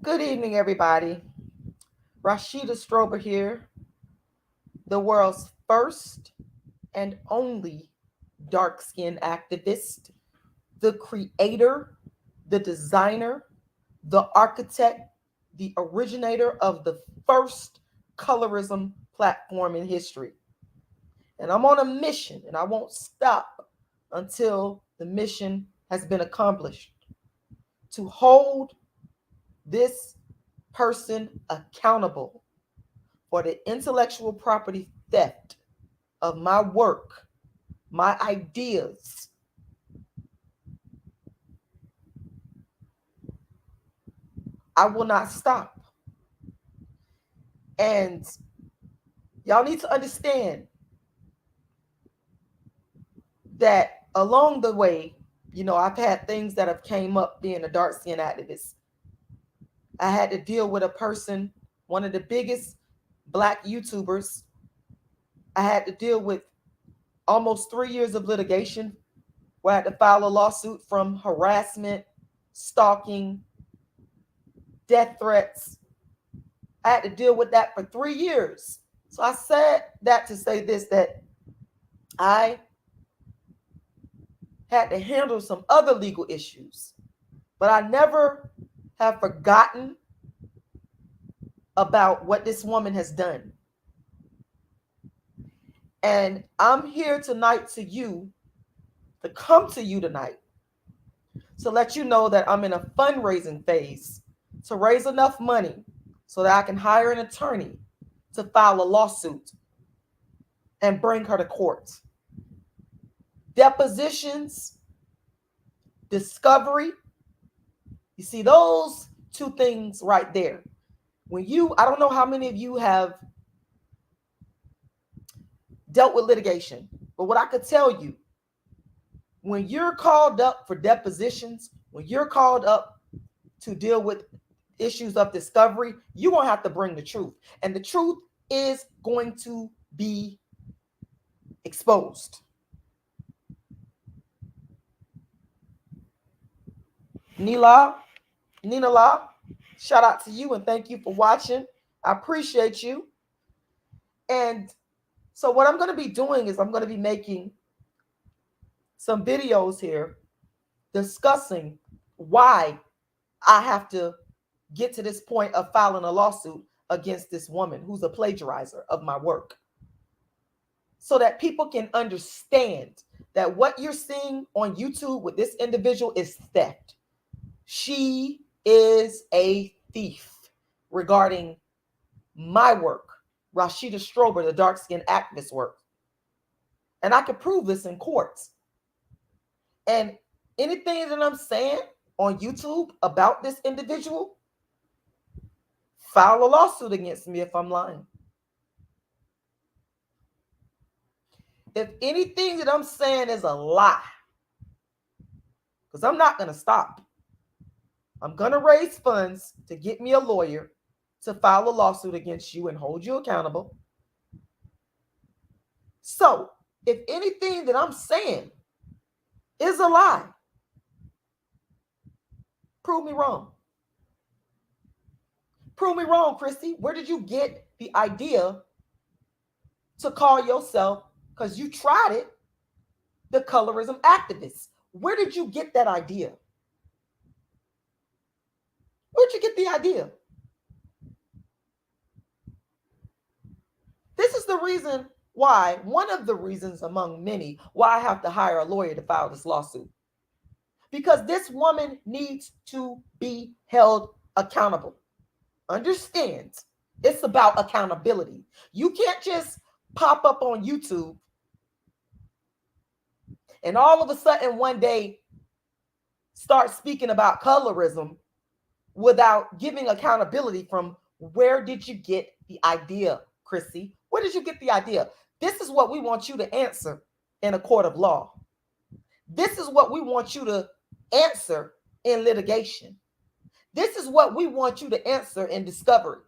Good evening, everybody. Rashida Strober here, the world's first and only dark skinned activist, the creator, the designer, the architect, the originator of the first colorism platform in history. And I'm on a mission, and I won't stop until the mission has been accomplished to hold this person accountable for the intellectual property theft of my work, my ideas. I will not stop. And y'all need to understand that along the way, I've had things that have came up being a dark skin activist. I had to deal with a person, one of the biggest black YouTubers. I had to deal with almost 3 years of litigation where I had to file a lawsuit from harassment, stalking, death threats. I had to deal with that for 3 years. So I said that to say this, that I had to handle some other legal issues, but I never have forgotten about what this woman has done. And I'm here tonight to come to you tonight, to let you know that I'm in a fundraising phase to raise enough money so that I can hire an attorney to file a lawsuit and bring her to court. Depositions, discovery, you see those two things right there. I don't know how many of you have dealt with litigation, but what I could tell you, when you're called up for depositions, when you're called up to deal with issues of discovery, you're going to have to bring the truth. And the truth is going to be exposed. Nina La, shout out to you and thank you for watching. I appreciate you. And so what I'm going to be doing is I'm going to be making some videos here discussing why I have to get to this point of filing a lawsuit against this woman who's a plagiarizer of my work, so that people can understand that what you're seeing on YouTube with this individual is theft. She is a thief regarding my work, Rashida Strober, the dark skinned activist work. And I can prove this in courts. And anything that I'm saying on YouTube about this individual, file a lawsuit against me if I'm lying. If anything that I'm saying is a lie, because I'm not going to stop. I'm going to raise funds to get me a lawyer to file a lawsuit against you and hold you accountable. So, if anything that I'm saying is a lie, prove me wrong. Prove me wrong, Chrissie. Where did you get the idea to call yourself, because you tried it, the Colorism Activist? Where did you get that idea? Where'd you get the idea? This is the reason why, one of the reasons among many, why I have to hire a lawyer to file this lawsuit. Because this woman needs to be held accountable. Understand, it's about accountability. You can't just pop up on YouTube and all of a sudden one day start speaking about colorism without giving accountability from where did you get the idea, Chrissie? Where did you get the idea? This is what we want you to answer in a court of law. This is what we want you to answer in litigation. This is what we want you to answer in discovery.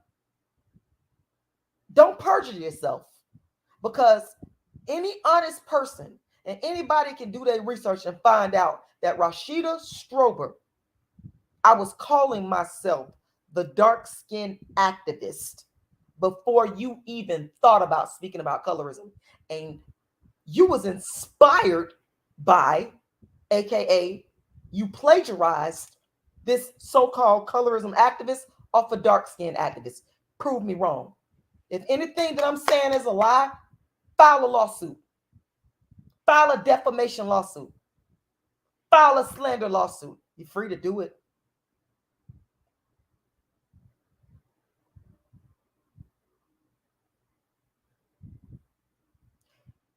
Don't perjure yourself, because any honest person and anybody can do their research and find out that Rashida Strober, I was calling myself the dark-skinned activist before you even thought about speaking about colorism. And you was inspired by, aka you plagiarized this so-called colorism activist off a dark-skinned activist. Prove me wrong. If anything that I'm saying is a lie, file a lawsuit. File a defamation lawsuit. File a slander lawsuit. You're free to do it.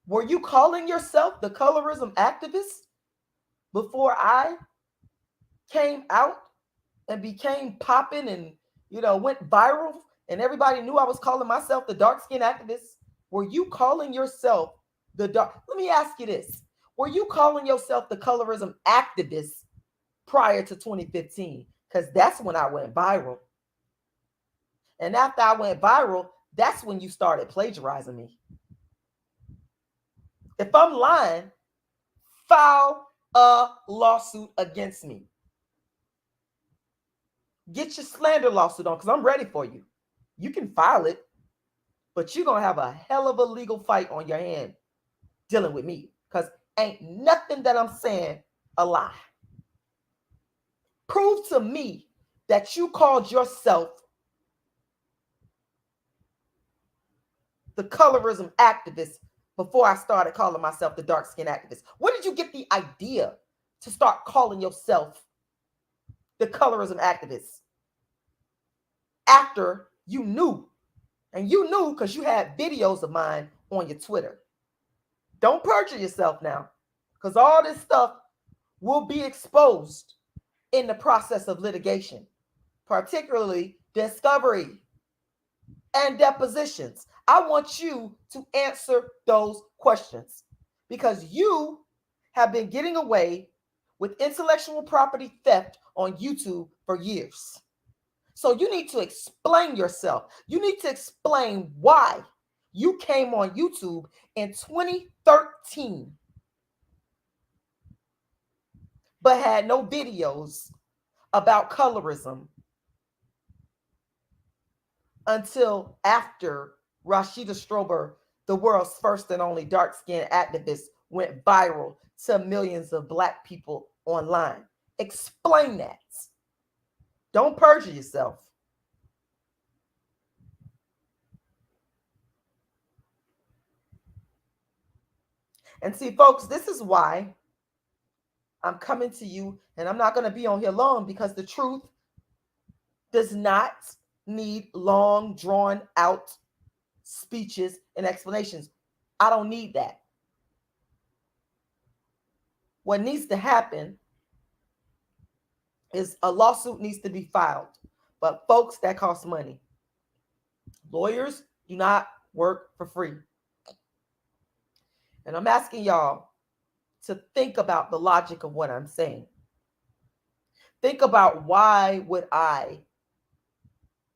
Were you calling yourself the colorism activist before I came out and became popping and, went viral and everybody knew I was calling myself the dark skin activist? Were you calling yourself the dark? Let me ask you this. Were you calling yourself the colorism activist prior to 2015? Because that's when I went viral. And after I went viral, that's when you started plagiarizing me. If I'm lying, file a lawsuit against me. Get your slander lawsuit on, because I'm ready for you. You can file it, but you're going to have a hell of a legal fight on your hand dealing with me, because ain't nothing that I'm saying a lie. Prove to me that you called yourself the colorism activist before I started calling myself the dark skin activist. Where did you get the idea to start calling yourself the colorism activist? After you knew, and you knew because you had videos of mine on your Twitter. Don't perjure yourself now, because all this stuff will be exposed in the process of litigation, particularly discovery and depositions. I want you to answer those questions, because you have been getting away with intellectual property theft on YouTube for years. So you need to explain yourself. You need to explain why you came on YouTube in 2013 but had no videos about colorism until after Rashida Strober, the world's first and only dark-skinned activist, went viral to millions of Black people online. Explain that. Don't perjure yourself. And see, folks, this is why I'm coming to you, and I'm not going to be on here long, because the truth does not need long, drawn out speeches and explanations. I don't need that. What needs to happen is a lawsuit needs to be filed. But folks, that costs money. Lawyers do not work for free. And I'm asking y'all to think about the logic of what I'm saying. Think about, why would I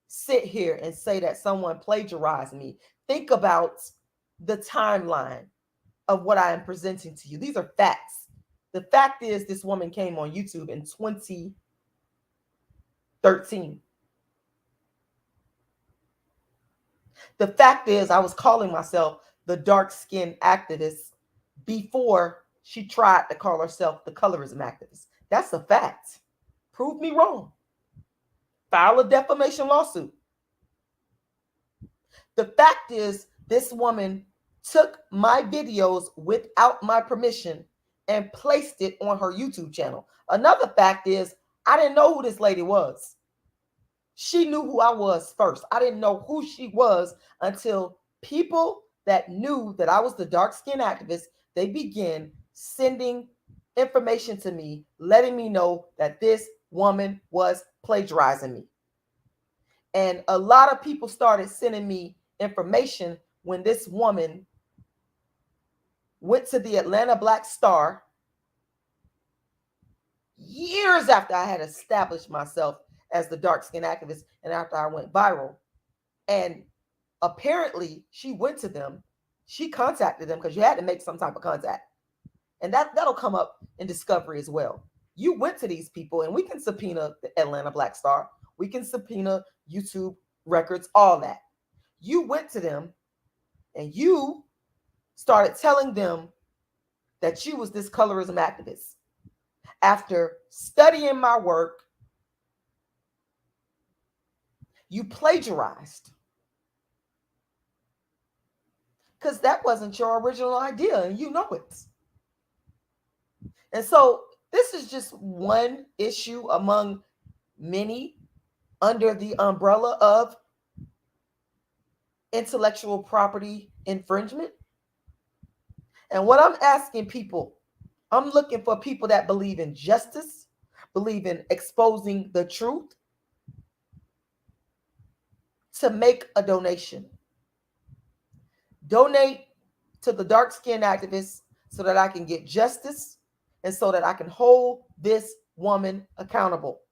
sit here and say that someone plagiarized me? Think about the timeline of what I am presenting to you. These are facts. The fact is, this woman came on YouTube in 2013. The fact is, I was calling myself the dark-skinned activist before she tried to call herself the colorism activist. That's a fact. Prove me wrong. File a defamation lawsuit. The fact is, this woman took my videos without my permission and placed it on her YouTube channel. Another fact is, I didn't know who this lady was. She knew who I was first. I didn't know who she was until people that knew that I was the dark-skinned activist, they began sending information to me, letting me know that this woman was plagiarizing me. And a lot of people started sending me information when this woman went to the Atlanta Black Star years after I had established myself as the dark-skinned activist and after I went viral. And apparently she went to them. She contacted them, because you had to make some type of contact. And that'll come up in discovery as well. You went to these people, and we can subpoena the Atlanta Black Star. We can subpoena YouTube records, all that. You went to them and you started telling them that you was this colorism activist. After studying my work, you plagiarized. Because that wasn't your original idea, and you know it. And so this is just one issue among many under the umbrella of intellectual property infringement. And what I'm asking people, I'm looking for people that believe in justice, believe in exposing the truth, to make a donation. Donate to the dark skinned activists so that I can get justice and so that I can hold this woman accountable.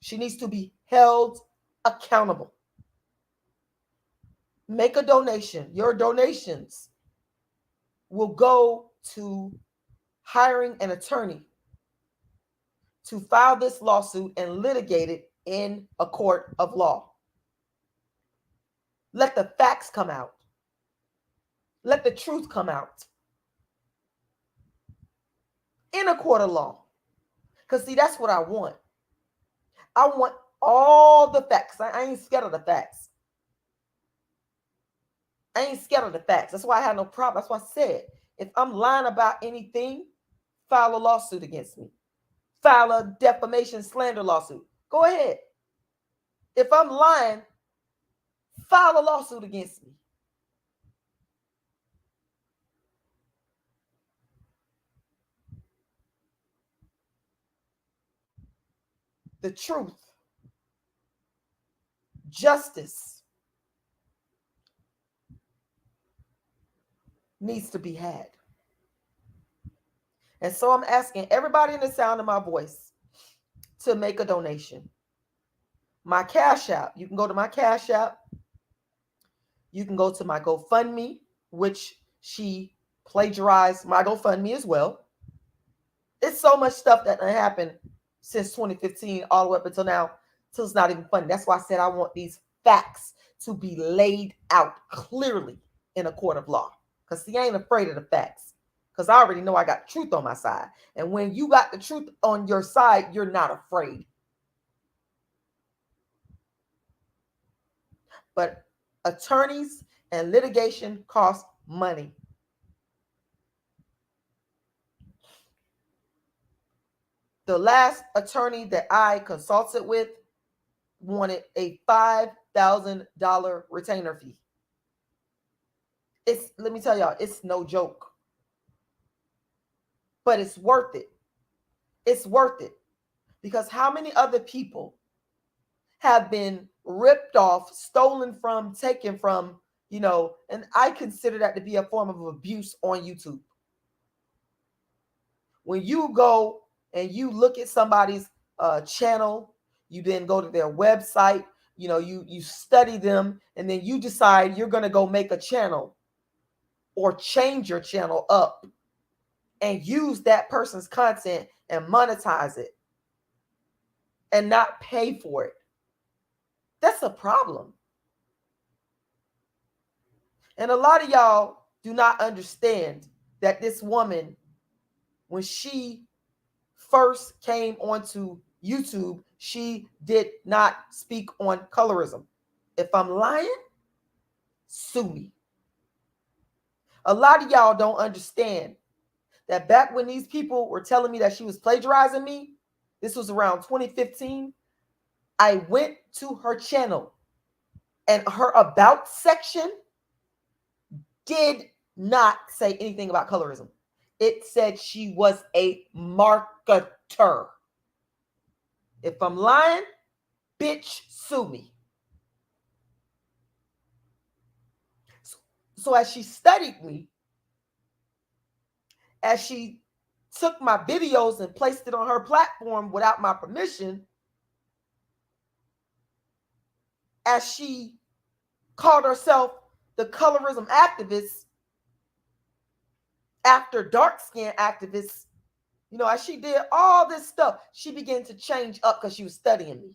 She needs to be held accountable. Make a donation. Your donations will go to hiring an attorney to file this lawsuit and litigate it in a court of law. Let the facts come out. Let the truth come out in a court of law. Because, see, that's what I want. I want all the facts. I ain't scared of the facts. I ain't scared of the facts. That's why I had no problem. That's why I said, if I'm lying about anything, file a lawsuit against me. File a defamation slander lawsuit. Go ahead. If I'm lying, file a lawsuit against me. The truth, justice needs to be had. And so I'm asking everybody in the sound of my voice to make a donation. My Cash App, you can go to my Cash App. You can go to my GoFundMe, which she plagiarized my GoFundMe as well. It's so much stuff that happened since 2015 all the way up until now, till it's not even funny. That's why I said I want these facts to be laid out clearly in a court of law. Because see, I ain't afraid of the facts. Because I already know I got truth on my side. And when you got the truth on your side, you're not afraid. But attorneys and litigation cost money. The last attorney that I consulted with wanted a $5,000 retainer fee. Let me tell y'all, it's no joke. But it's worth it. It's worth it. Because how many other people have been ripped off, stolen from, taken from, and I consider that to be a form of abuse on YouTube. When you go and you look at somebody's channel, you then go to their website, you study them, and then you decide you're going to go make a channel or change your channel up and use that person's content and monetize it and not pay for it. That's a problem. And a lot of y'all do not understand that this woman, when she first came onto YouTube, she did not speak on colorism. If I'm lying, sue me. A lot of y'all don't understand that back when these people were telling me that she was plagiarizing me, this was around 2015, I went to her channel and her about section did not say anything about colorism. It said she was a marketer. If I'm lying, bitch, sue me. So as she studied me, as she took my videos and placed it on her platform without my permission, as she called herself the colorism activist after dark skin activists, as she did all this stuff, she began to change up because she was studying me.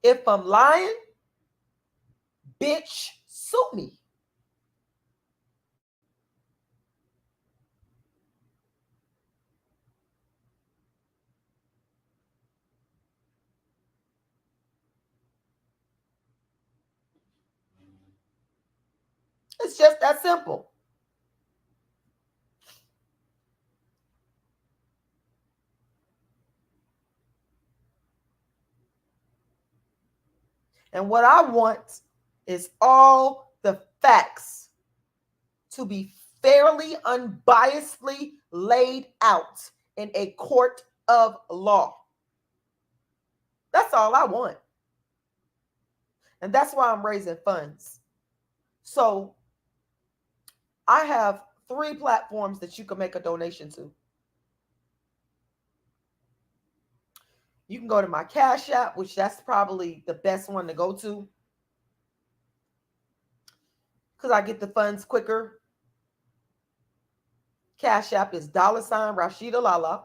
If I'm lying, bitch, sue me. It's just that simple. And what I want is all the facts to be fairly, unbiasedly laid out in a court of law. That's all I want. And that's why I'm raising funds. So I have 3 platforms that you can make a donation to. You can go to my Cash App, which that's probably the best one to go to, because I get the funds quicker. Cash App is $rashidalala.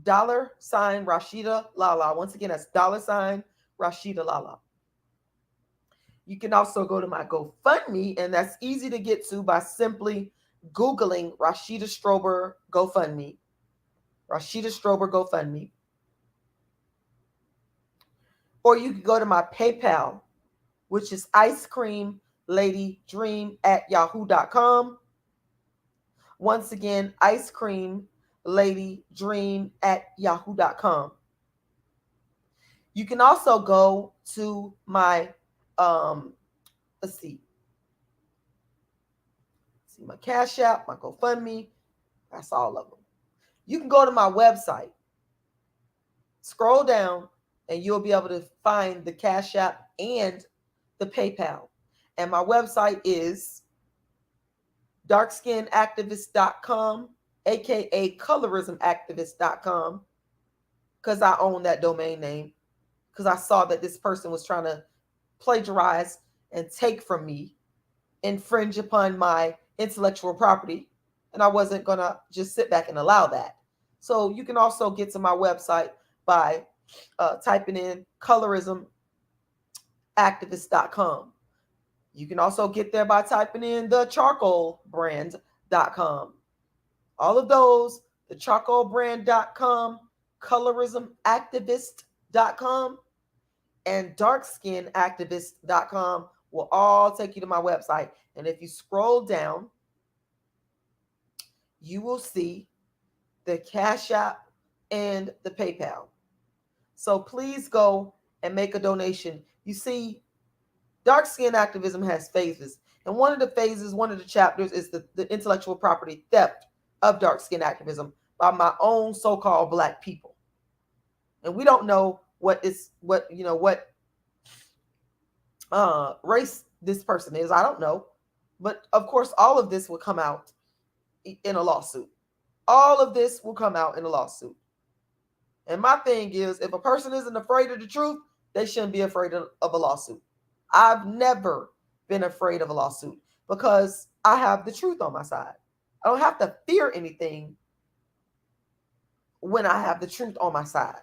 $rashidalala. Once again, that's $rashidalala. You can also go to my GoFundMe, and that's easy to get to by simply Googling Rashida Strober GoFundMe. Rashida Strober GoFundMe. Or you can go to my PayPal, which is icecreamladydream@yahoo.com. Once again, icecreamladydream@yahoo.com. You can also go to my, let's see my Cash App, my GoFundMe. That's all of them. You can go to my website, scroll down, and you'll be able to find the Cash App and the PayPal. And my website is darkskinactivist.com, aka colorismactivist.com, because I own that domain name, because I saw that this person was trying to plagiarize and take from me, infringe upon my intellectual property, and I wasn't going to just sit back and allow that. So you can also get to my website by typing in colorismactivist.com. You can also get there by typing in thecharcoalbrand.com. All of those, thecharcoalbrand.com, colorismactivist.com, and darkskinactivist.com will all take you to my website. And if you scroll down, you will see the Cash App and the PayPal. So please go and make a donation. You see, dark skin activism has phases. And one of the phases, one of the chapters is the intellectual property theft of dark skin activism by my own so-called Black people. And we don't know what race this person is. I don't know. But of course, all of this will come out in a lawsuit. All of this will come out in a lawsuit. And my thing is, if a person isn't afraid of the truth, they shouldn't be afraid of a lawsuit. I've never been afraid of a lawsuit because I have the truth on my side. I don't have to fear anything when I have the truth on my side.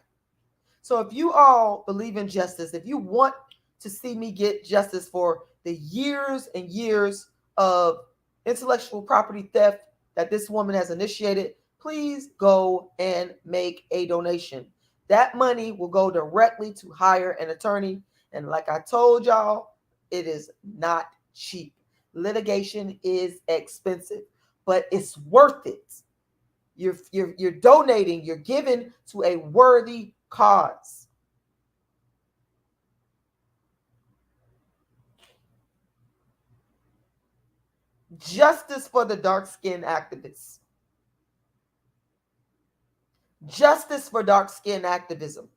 So if you all believe in justice, if you want to see me get justice for the years and years of intellectual property theft that this woman has initiated, please go and make a donation. That money will go directly to hire an attorney. And like I told y'all, it is not cheap. Litigation is expensive, but it's worth it. You're donating, you're giving to a worthy cause. Justice for the dark-skinned activists. Justice for dark-skinned activism.